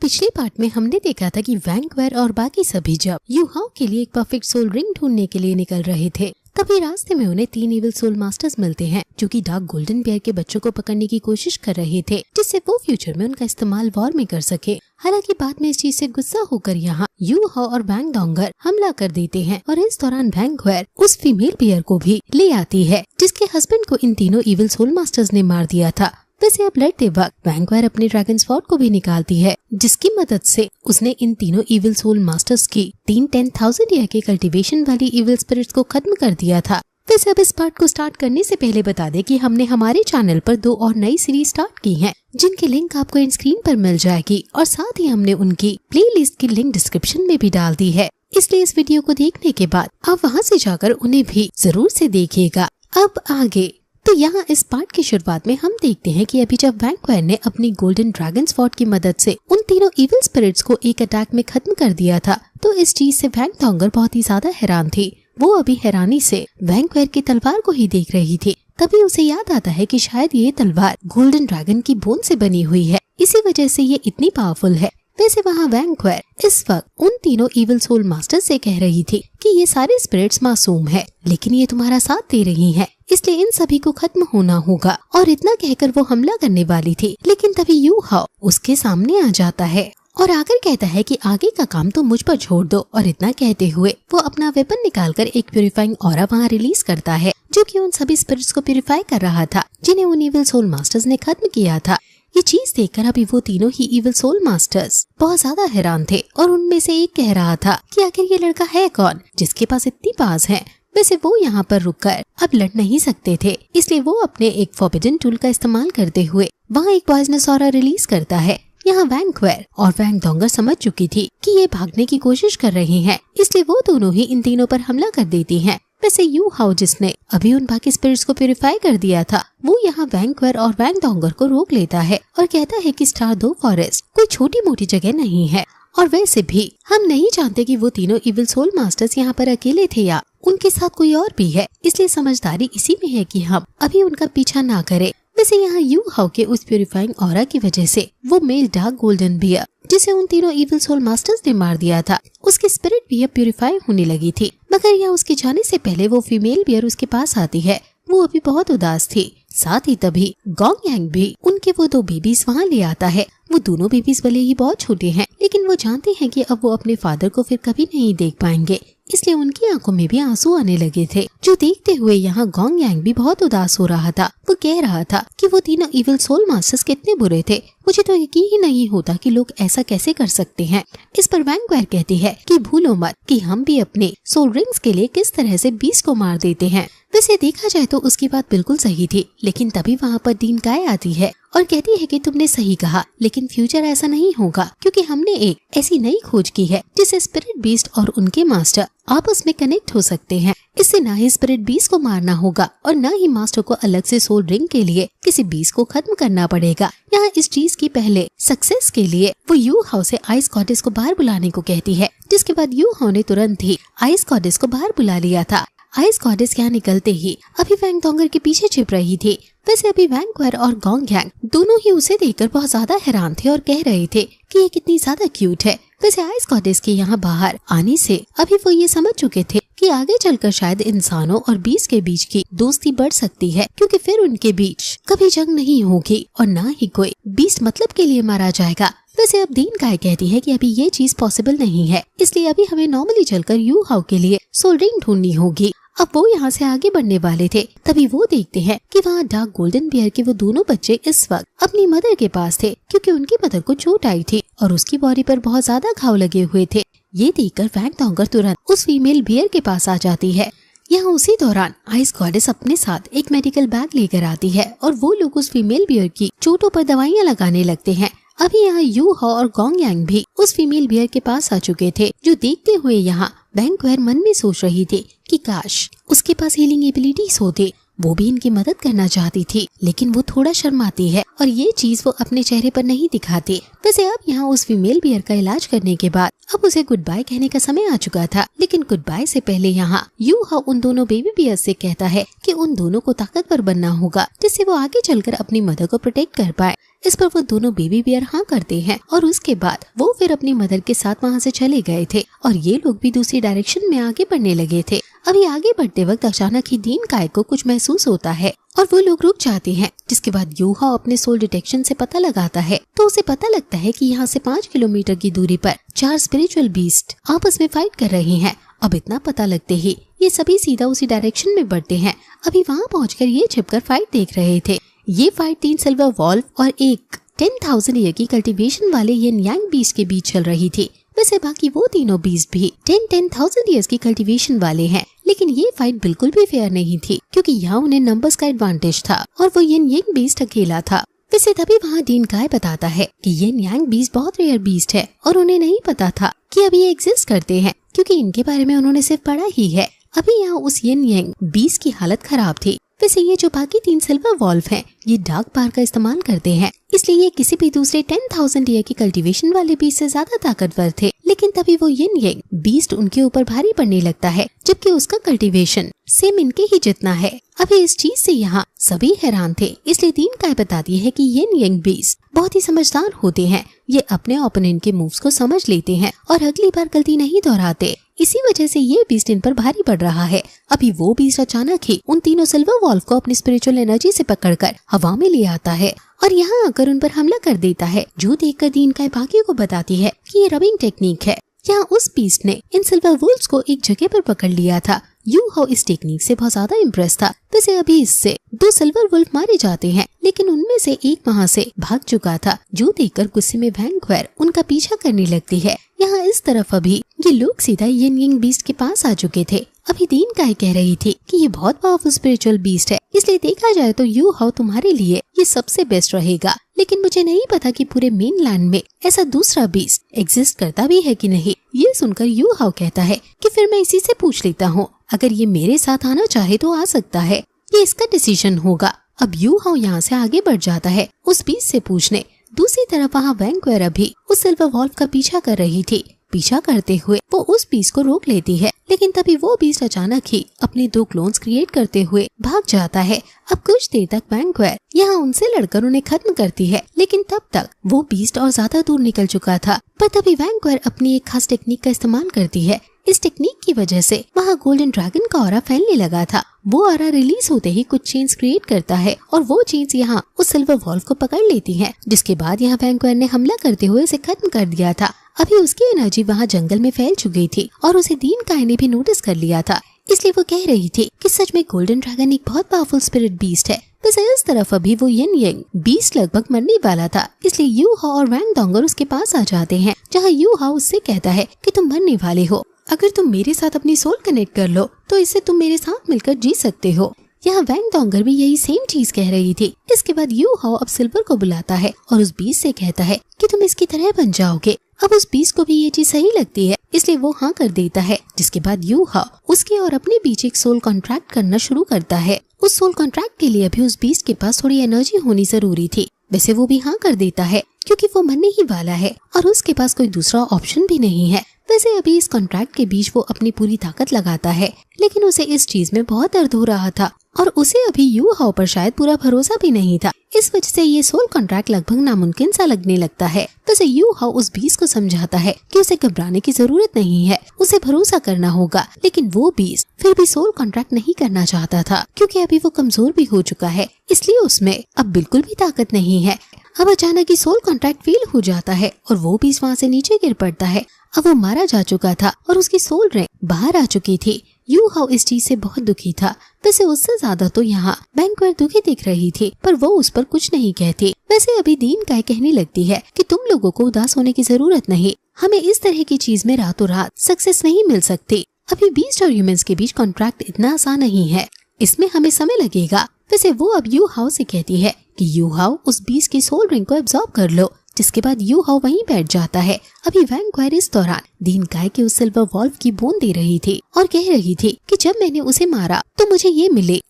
पिछले पार्ट में हमने देखा था कि वैंक्वायर और बाकी सभी जब यू हाओ के लिए एक परफेक्ट सोल रिंग ढूंढने के लिए निकल रहे थे, तभी रास्ते में उन्हें 3 इविल सोल मास्टर्स मिलते हैं जो कि डार्क गोल्डन बियर के बच्चों को पकड़ने की कोशिश कर रहे थे, जिससे वो फ्यूचर में उनका इस्तेमाल वॉर में कर सके। हालांकि बाद में इस चीज से गुस्सा होकर यहाँ यू हाओ और वैंग डोंगर हमला कर देते हैं और इस दौरान वैंक्वायर उस फीमेल बियर को भी ले आती है जिसके हस्बैंड को इन तीनों इविल सोल मास्टर्स ने मार दिया था। वैसे अब लड़ते वक्त वैंक्वायर अपने ड्रैगन स्वॉर्ड को भी निकालती है, जिसकी मदद से उसने इन तीनों इविल सोल मास्टर्स की 10,000 ईयर के कल्टीवेशन वाली इविल स्पिरिट्स को खत्म कर दिया था। वैसे अब इस पार्ट को स्टार्ट करने से पहले बता दे कि हमने हमारे चैनल पर 2 और नई सीरीज स्टार्ट की हैं, जिनकी लिंक आपको इन स्क्रीन पर मिल जाएगी और साथ ही हमने उनकी प्लेलिस्ट की लिंक डिस्क्रिप्शन में भी डाल दी है, इसलिए इस वीडियो को देखने के बाद आप वहाँ से जाकर उन्हें भी जरूर से देखिएगा। अब आगे तो यहाँ इस पार्ट की शुरुआत में हम देखते हैं कि अभी जब वैंक्वायर ने अपनी गोल्डन ड्रैगन स्वॉर्ड की मदद से उन तीनों इविल स्पिरिट्स को एक अटैक में खत्म कर दिया था, तो इस चीज से वैंग डोंगर बहुत ही ज्यादा हैरान थी। वो अभी हैरानी से वैंक्वायर की तलवार को ही देख रही थी, तभी उसे याद आता है कि शायद ये तलवार गोल्डन ड्रैगन की बोन से बनी हुई है, इसी वजह से ये इतनी पावरफुल है। वैसे वहाँ वैंक्वायर इस वक्त उन तीनों इविल सोल मास्टर से कह रही थी कि ये सारे स्पिरिट्स मासूम है, लेकिन ये तुम्हारा साथ दे रही हैं, इसलिए इन सभी को खत्म होना होगा। और इतना कहकर वो हमला करने वाली थी, लेकिन तभी यू हाओ उसके सामने आ जाता है और आकर कहता है कि आगे का काम तो मुझ पर छोड़ दो। और इतना कहते हुए वो अपना वेपन निकालकर एक प्यूरिफाइंग ऑरा वहाँ रिलीज करता है, जो कि उन सभी स्पिरिट्स को प्यूरिफाई कर रहा था जिन्हें उन इविल सोल मास्टर्स ने खत्म किया था। ये चीज देखकर अभी वो तीनों ही इविल सोल मास्टर्स बहुत ज्यादा हैरान थे और उनमें से एक कह रहा था कि आखिर ये लड़का है कौन जिसके पास इतनी पास है। वैसे वो यहाँ पर रुककर अब लड़ नहीं सकते थे, इसलिए वो अपने एक फॉरबिडन टूल का इस्तेमाल करते हुए वहाँ एक पॉइजनस ऑरा रिलीज करता है। यहाँ वैंक्वायर और वैंग डोंगर समझ चुकी थी कि ये भागने की कोशिश कर रहे हैं, इसलिए वो दोनों ही इन तीनों पर हमला कर देती हैं। वैसे यू हाओ जिसने अभी उन बाकी स्पिरिट्स को प्यूरिफाई कर दिया था, वो यहाँ वैंक्वायर और वैंग डोंगर को रोक लेता है और कहता है कि स्टार 2 फॉरेस्ट कोई छोटी मोटी जगह नहीं है, और वैसे भी हम नहीं जानते कि वो तीनों इविल सोल मास्टर्स यहाँ पर अकेले थे या उनके साथ कोई और भी है, इसलिए समझदारी इसी में है कि हम अभी उनका पीछा ना करें। वैसे यहाँ यू हाओ के उस प्यूरिफाइंग ऑरा की वजह से वो मेल डार्क गोल्डन बियर जिसे उन तीनों इविल सोल मास्टर्स ने मार दिया था, उसकी स्पिरिट भी अब प्यूरिफाई होने लगी थी। मगर यहाँ उसके जाने से पहले वो फीमेल बियर उसके पास आती है। वो अभी बहुत उदास थी। साथ ही तभी गोंग यांग भी उनके वो 2 बेबीज वहाँ ले आता है। वो दोनों बेबीज भले ही बहुत छोटे हैं, लेकिन वो जानते हैं कि अब वो अपने फादर को फिर कभी नहीं देख पाएंगे, इसलिए उनकी आंखों में भी आंसू आने लगे थे, जो देखते हुए यहाँ गोंग यांग भी बहुत उदास हो रहा था। वो कह रहा था कि वो तीनों इविल सोल मास्टर्स कितने बुरे थे, मुझे तो यकीन ही नहीं होता कि लोग ऐसा कैसे कर सकते हैं। इस पर वैंक्वायर कहती है कि भूलो मत कि हम भी अपने सोल रिंग्स के लिए किस तरह से बीस्ट को मार देते हैं। वैसे देखा जाए तो उसकी बात बिल्कुल सही थी, लेकिन तभी वहाँ पर डीन काय आती है और कहती है कि तुमने सही कहा, लेकिन फ्यूचर ऐसा नहीं होगा क्योंकि हमने एक ऐसी नई खोज की है जिससे स्पिरिट बीस्ट और उनके मास्टर आपस में कनेक्ट हो सकते हैं। इससे ना ही स्पिरिट बीस्ट को मारना होगा और न ही मास्टर को अलग से सोल रिंग के लिए किसी बीस्ट को खत्म करना पड़ेगा। यहाँ इस चीज की पहले सक्सेस के लिए वो यू हाओ से आइस गॉडेस को बाहर बुलाने को कहती है, जिसके बाद यू हाओ ने तुरंत ही आइस गॉडेस को बाहर बुला लिया था। आइस गॉडेस यहाँ निकलते ही अभी वैंग डोंगर के पीछे छिप रही थी। वैसे अभी वैंक्वायर और गोंग यांग दोनों ही उसे देखकर बहुत ज्यादा हैरान थे और कह रहे थे कि ये कितनी ज्यादा क्यूट है। वैसे आइस गॉडेस के यहाँ बाहर आने से अभी वो ये समझ चुके थे कि आगे चलकर शायद इंसानों और बीस्ट के बीच की दोस्ती बढ़ सकती है, क्योंकि फिर उनके बीच कभी जंग नहीं होगी और न ही कोई बीस्ट मतलब के लिए मारा जाएगा। वैसे अब डीन काय कहती है कि अभी ये चीज पॉसिबल नहीं है, इसलिए अभी हमें नॉर्मली चलकर यू हाओ के लिए सोल रिंग ढूंढनी होगी। अब वो यहाँ से आगे बढ़ने वाले थे, तभी वो देखते हैं कि वहाँ डार्क गोल्डन बियर के वो दोनों बच्चे इस वक्त अपनी मदर के पास थे, क्योंकि उनकी मदर को चोट आई थी और उसकी बॉडी पर बहुत ज्यादा घाव लगे हुए थे। ये देखकर वैंग डोंगर तुरंत उस फीमेल बियर के पास आ जाती है। यहाँ उसी दौरान आइस गॉडेस अपने साथ एक मेडिकल बैग लेकर आती है और वो लोग उस फीमेल बियर की चोटों पर दवाइयाँ लगाने लगते हैं। अभी यहाँ यू हाओ और गोंग यांग भी उस फीमेल बियर के पास आ चुके थे, जो देखते हुए यहाँ वैंक्वायर मन में सोच रही थी कि काश उसके पास हीलिंग एबिलिटीज होते वो भी इनकी मदद करना चाहती थी, लेकिन वो थोड़ा शर्माती है और ये चीज वो अपने चेहरे पर नहीं दिखाती। वैसे अब यहाँ उस फीमेल बियर का इलाज करने के बाद अब उसे गुड बाय कहने का समय आ चुका था, लेकिन गुड बाय से पहले यहाँ यू हाओ उन दोनों बेबी बियर से कहता है कि उन दोनों को ताकतवर बनना होगा, जिससे वो आगे चलकर अपनी मदर को प्रोटेक्ट कर पाए। इस पर वो दोनों बेबी बियर हाँ करते हैं और उसके बाद वो फिर अपनी मदर के साथ वहाँ से चले गए थे और ये लोग भी दूसरी डायरेक्शन में आगे बढ़ने लगे थे। अभी आगे बढ़ते वक्त अचानक ही दीन काय को कुछ महसूस होता है और वो लोग रुक जाते हैं, जिसके बाद यू हाओ अपने सोल डिटेक्शन से पता लगाता है तो उसे पता लगता है कि यहाँ से 5 किलोमीटर की दूरी पर 4 स्पिरिचुअल बीस्ट आपस में फाइट कर रहे हैं। अब इतना पता लगते ही ये सभी सीधा उसी डायरेक्शन में बढ़ते हैं। अभी वहाँ पहुंचकर ये छिपकर फाइट देख रहे थे। ये फाइट 3 सिल्वर वॉल्व और एक 10,000 ईयर की कल्टीवेशन वाले यिन यांग बीस्ट के बीच चल रही थी। वैसे बाकी वो तीनों बीस्ट भी 10,000 ईयर्स की कल्टीवेशन वाले हैं, लेकिन ये फाइट बिल्कुल भी फेयर नहीं थी क्योंकि यहाँ उन्हें नंबर्स का एडवांटेज था और वो यिन यांग बीस्ट अकेला था। वैसे तभी वहाँ डीन काय बताता है कि यिन यांग बीस्ट बहुत रेयर बीस्ट है और उन्हें नहीं पता था कि अभी ये एग्जिस्ट करते हैं, क्योंकि इनके बारे में उन्होंने सिर्फ पढ़ा ही है। अभी यहाँ उस यिन यांग बीस्ट की हालत खराब थी। वैसे ये जो बाकी 3 सिल्वर वॉल्व हैं, ये डार्क पावर का इस्तेमाल करते हैं, इसलिए ये किसी भी दूसरे 10,000 ईयर की कल्टीवेशन वाले बीस्ट से ज्यादा ताकतवर थे। लेकिन तभी वो यिन यांग बीस्ट उनके ऊपर भारी पड़ने लगता है, जबकि उसका कल्टीवेशन सेम इनके ही जितना है। अभी इस चीज से यहाँ सभी हैरान थे, इसलिए दीन काय बताती है कि यिन यांग बीस्ट बहुत ही समझदार होते हैं। ये अपने ओपोनेंट के मूव्स को समझ लेते हैं और अगली बार गलती नहीं दोहराते। इसी वजह से ये बीस्ट इन पर भारी पड़ रहा है। अभी वो बीस्ट अचानक ही उन तीनों सिल्वर वॉल्व को अपनी स्पिरिचुअल एनर्जी से पकड़कर हवा में ले आता है और यहाँ आकर उन पर हमला कर देता है, जो देखकर दीन काय बाकी को बताती है कि ये रबिंग टेक्निक है। यहाँ उस बीस्ट ने इन सिल्वर वॉल्व्स को एक जगह पर पकड़ लिया था। यू हाओ इस टेक्निक से बहुत ज्यादा इम्प्रेस था। वैसे अभी इससे 2 सिल्वर वुल्फ मारे जाते हैं, लेकिन उनमें से एक वहाँ से भाग चुका था, जो देखकर गुस्से में वैंक्वेर उनका पीछा करने लगती है। यहाँ इस तरफ अभी ये लोग सीधा यिन यांग बीस्ट के पास आ चुके थे। अभी दीन काय कह रही थी कि ये बहुत पावरफुल स्पिरिचुअल बीस्ट है, इसलिए देखा जाए तो यू हाओ तुम्हारे लिए ये सबसे बेस्ट रहेगा। लेकिन मुझे नहीं पता कि पूरे मेन लैंड में ऐसा दूसरा बीस्ट एग्जिस्ट करता भी है कि नहीं। ये सुनकर यू हाओ कहता है कि फिर मैं इसी से पूछ लेता हूँ, अगर ये मेरे साथ आना चाहे तो आ सकता है, ये इसका डिसीजन होगा। अब यू हाओ यहाँ से आगे बढ़ जाता है उस बीस्ट से पूछने। दूसरी तरफ वहाँ वैंक्वेर अभी उस सिल्वर वॉल्व का पीछा कर रही थी। पीछा करते हुए वो उस बीस्ट को रोक लेती है, लेकिन तभी वो बीस्ट अचानक ही अपने 2 क्लोन्स क्रिएट करते हुए भाग जाता है। अब कुछ देर तक वैंक्वेर यहाँ उनसे लड़कर उन्हें खत्म करती है, लेकिन तब तक वो बीस्ट और ज्यादा दूर निकल चुका था। पर तभी वैंक्वेर अपनी एक खास टेक्निक का इस्तेमाल करती है। इस टेक्निक की वजह से वहाँ गोल्डन ड्रैगन का ऑरा फैलने लगा था। वो ऑरा रिलीज होते ही कुछ चेन्स क्रिएट करता है और वो चेन्स यहाँ उस सिल्वर वॉल्व को पकड़ लेती हैं, जिसके बाद यहाँ वैंक्वेर ने हमला करते हुए उसे खत्म कर दिया था। अभी उसकी एनर्जी वहाँ जंगल में फैल चुकी थी और उसे दीन काय ने भी नोटिस कर लिया था, इसलिए वो कह रही थी कि सच में गोल्डन ड्रैगन एक बहुत पावरफुल स्पिरिट बीस्ट है। वैसे इस तरफ अभी वो यिन यांग बीस्ट लगभग मरने वाला था, इसलिए यू हाओ और वैंग डोंगर उसके पास आ जाते हैं, जहाँ यू हाओ उससे कहता है कि तुम मरने वाले हो, अगर तुम मेरे साथ अपनी सोल कनेक्ट कर लो तो इससे तुम मेरे साथ मिलकर जी सकते हो। यहाँ वैंग डोंगर भी यही सेम चीज कह रही थी। इसके बाद यू हाओ अब सिल्वर को बुलाता है और उस बीस्ट से कहता है कि तुम इसकी तरह बन जाओगे। अब उस बीस्ट को भी ये चीज सही लगती है, इसलिए वो हाँ कर देता है, जिसके बाद यू हाओ उसके और अपने बीच एक सोल कॉन्ट्रैक्ट करना शुरू करता है। उस सोल कॉन्ट्रैक्ट के लिए अभी उस बीस्ट के पास थोड़ी एनर्जी होनी जरूरी थी। वैसे वो भी हाँ कर देता है क्योंकि वो मरने ही वाला है और उसके पास कोई दूसरा ऑप्शन भी नहीं है। वैसे अभी इस कॉन्ट्रैक्ट के बीच वो अपनी पूरी ताकत लगाता है, लेकिन उसे इस चीज में बहुत दर्द हो रहा था और उसे अभी यू हाओ पर शायद पूरा भरोसा भी नहीं था। इस वजह से ये सोल कॉन्ट्रैक्ट लगभग नामुमकिन सा लगने लगता है। वैसे यू हाओ उस बीस्ट को समझाता है कि उसे घबराने की जरूरत नहीं है, उसे भरोसा करना होगा। लेकिन वो बीस्ट फिर भी सोल कॉन्ट्रैक्ट नहीं करना चाहता था, क्योंकि अभी वो कमजोर भी हो चुका है, इसलिए उसमें अब बिल्कुल भी ताकत नहीं है। अब अचानक ही सोल कॉन्ट्रैक्ट फेल हो जाता है और वो बीस्ट वहाँ से नीचे गिर पड़ता है। अब वो मारा जा चुका था और उसकी सोल रिंग बाहर आ चुकी थी। यू हाओ इस चीज से बहुत दुखी था। वैसे उससे ज्यादा तो यहाँ वैंक्वेर दुखी दिख रही थी, पर वो उस पर कुछ नहीं कहती। वैसे अभी दीन काय कहने लगती है कि तुम लोगों को उदास होने की जरूरत नहीं, हमें इस तरह की चीज में रातों रात सक्सेस नहीं मिल सकती। अभी बीस्ट और ह्यूमंस के बीच कॉन्ट्रैक्ट इतना आसान नहीं है, इसमें हमें समय लगेगा। वैसे वो अब यू हाओ से कहती है कि यू हाओ उस बीस्ट की सोल रिंग को एब्जॉर्ब कर लो, जिसके बाद यू हाओ वहीं बैठ जाता है। अभी वैंक्वेर इस दौरान दीन काय के उस सिल्वर वॉल्व की बोन दे रही थी और कह रही थी कि जब मैंने उसे मारा तो मुझे ये मिले।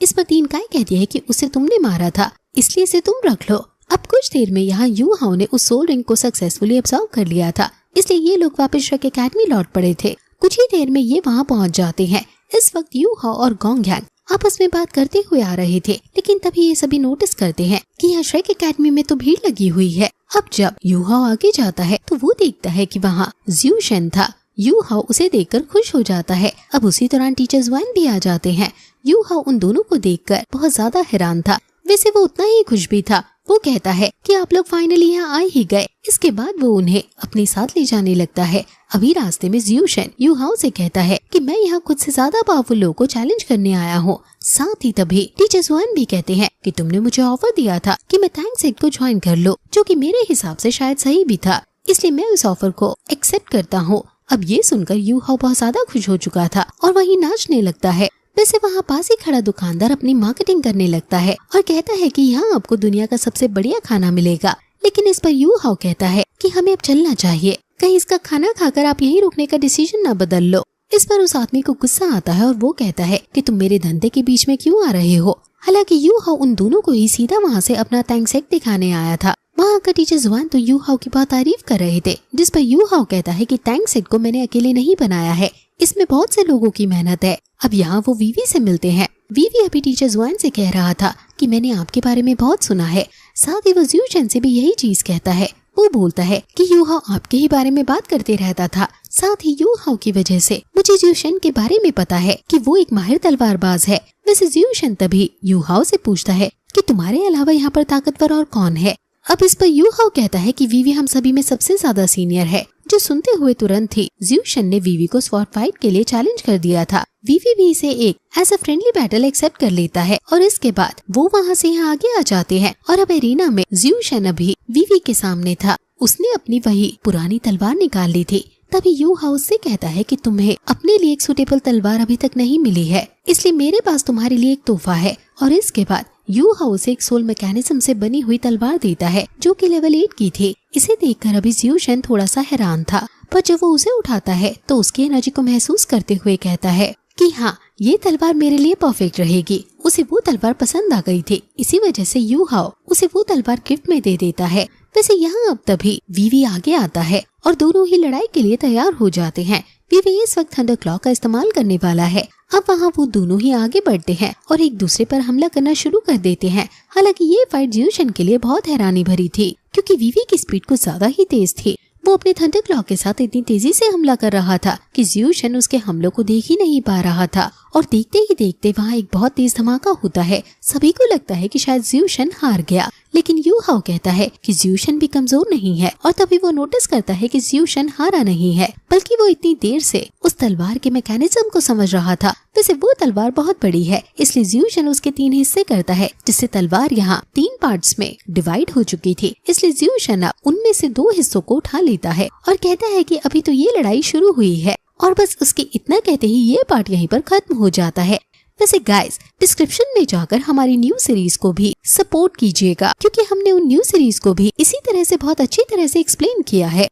इस पर तीन काय कहती है कि उसे तुमने मारा था, इसलिए इसे तुम रख लो। अब कुछ देर में यहाँ यू हाओ ने उस सोल रिंग को सक्सेसफुली एब्जॉर्ब कर लिया था, इसलिए ये लोग वापस शक एकेडमी लौट पड़े थे। कुछ ही देर में ये वहाँ पहुँच जाते हैं। इस वक्त यू हाओ और गोंग यांग आपस में बात करते हुए आ रहे थे, लेकिन तभी ये सभी नोटिस करते हैं कि यहाँ श्रेक एकेडमी में तो भीड़ लगी हुई है। अब जब यू हाओ आगे जाता है तो वो देखता है कि वहाँ ज़्यू शेन था। यू हाओ उसे देखकर खुश हो जाता है। अब उसी दौरान टीचर्स वाइन भी आ जाते हैं। यू हाओ उन दोनों को देखकर बहुत ज्यादा हैरान था, वैसे वो उतना ही खुश भी था। वो कहता है कि आप लोग फाइनली यहाँ आ ही गए। इसके बाद वो उन्हें अपने साथ ले जाने लगता है। अभी रास्ते में ज़्यू शेन यू हाओ से कहता है कि मैं यहाँ खुद से ज्यादा पावरफुल लोगों को चैलेंज करने आया हूँ। साथ ही तभी टीचर्स वन भी कहते हैं कि तुमने मुझे ऑफर दिया था कि मैं थैंक्स को ज्वाइन कर लो, जो कि मेरे हिसाब से शायद सही भी था, इसलिए मैं उस ऑफर को एक्सेप्ट करता हूँ। अब ये सुनकर यू हाओ बहुत ज्यादा खुश हो चुका था और वहीं नाचने लगता है। वैसे वहाँ पास ही खड़ा दुकानदार अपनी मार्केटिंग करने लगता है और कहता है कि यहाँ आपको दुनिया का सबसे बढ़िया खाना मिलेगा। लेकिन इस पर यू हाओ कहता है कि हमें अब चलना चाहिए, कहीं इसका खाना खाकर आप यहीं रुकने का डिसीजन न बदल लो। इस पर उस आदमी को गुस्सा आता है और वो कहता है कि तुम मेरे धंधे के बीच में क्यों आ रहे हो। हालांकि यू हाओ उन दोनों को ही सीधा वहाँ से अपना थैंक्स दिखाने आया था। वहाँ का टीचर जुआन तो यू हाओ की बहुत तारीफ कर रहे थे, जिस पर यू हाओ कहता है कि थैंक्स को मैंने अकेले नहीं बनाया है, इसमें बहुत से लोगों की मेहनत है। अब यहाँ वो वीवी से मिलते हैं। वीवी अभी टीचर जुआन से कह रहा था कि मैंने आपके बारे में बहुत सुना है। साथ ही वो ज़्यू शेन से भी यही चीज कहता है। वो बोलता है कि यू हाओ आपके ही बारे में बात करते रहता था। साथ ही यू हाओ की वजह से मुझे ज़्यू शेन के बारे में पता है कि वो एक माहिर तलवारबाज है। वैसे ज़्यू शेन तभी यू हाओ से पूछता है कि तुम्हारे अलावा यहाँ पर ताकतवर और कौन है। अब इस पर यू हाओ कहता है कि वीवी हम सभी में सबसे ज्यादा सीनियर है। जो सुनते हुए तुरंत ही ज़्यू शेन ने वीवी को स्वॉर्ड फाइट के लिए चैलेंज कर दिया था। वीवी भी इसे एक as a friendly battle accept कर लेता है और इसके बाद वो वहाँ से यहाँ आगे आ जाते हैं। और अब एरिना में ज़्यू शेन अभी वीवी के सामने था। उसने अपनी वही पुरानी तलवार निकाल ली थी। तभी यू हाओ से कहता है कि तुम्हें अपने लिए एक सुटेबल तलवार अभी तक नहीं मिली है, इसलिए मेरे पास तुम्हारे लिए एक तोहफा है। और इसके बाद यू हाओ से एक सोल मैकेनिज्म से बनी हुई तलवार देता है, जो कि लेवल 8 की थी। इसे देखकर अभी ज़्यू शेन थोड़ा सा हैरान था, पर जब वो उसे उठाता है तो उसकी एनर्जी को महसूस करते हुए कहता है कि हाँ, ये तलवार मेरे लिए परफेक्ट रहेगी। उसे वो तलवार पसंद आ गई थी, इसी वजह से यू हाओ उसे वो तलवार गिफ्ट में दे देता है। वैसे यहाँ अब तभी वीवी आगे आता है और दोनों ही लड़ाई के लिए तैयार हो जाते हैं। वीवी इस वक्त थंडर क्लॉ का इस्तेमाल करने वाला है। अब वहाँ वो दोनों ही आगे बढ़ते हैं और एक दूसरे पर हमला करना शुरू कर देते हैं। हालांकि ये फाइट ज़्यू शेन के लिए बहुत हैरानी भरी थी, क्योंकि वीवी की स्पीड कुछ ज्यादा ही तेज थी। वो अपने थंडर क्लॉ के साथ इतनी तेजी से हमला कर रहा था कि ज़्यू शेन उसके हमलों को देख ही नहीं पा रहा था। और देखते ही देखते वहाँ एक बहुत तेज धमाका होता है। सभी को लगता है कि शायद ज़्यू शेन हार गया, लेकिन यू हाओ कहता है कि ज़्यू शेन भी कमजोर नहीं है। और तभी वो नोटिस करता है कि ज़्यू शेन हारा नहीं है, बल्कि वो इतनी देर से उस तलवार के मैकेनिज्म को समझ रहा था। वैसे वो तलवार बहुत बड़ी है, इसलिए ज़्यू शेन उसके 3 हिस्से करता है, जिससे तलवार यहाँ 3 पार्ट्स में डिवाइड हो चुकी थी। इसलिए ज़्यू शेन उनमें से 2 हिस्सों को उठा लेता है और कहता है कि अभी तो ये लड़ाई शुरू हुई है। और बस उसके इतना कहते ही ये पार्ट यहीं पर खत्म हो जाता है। वैसे गाइस, डिस्क्रिप्शन में जाकर हमारी न्यू सीरीज को भी सपोर्ट कीजिएगा, क्योंकि हमने उन न्यू सीरीज को भी इसी तरह से बहुत अच्छी तरह से एक्सप्लेन किया है।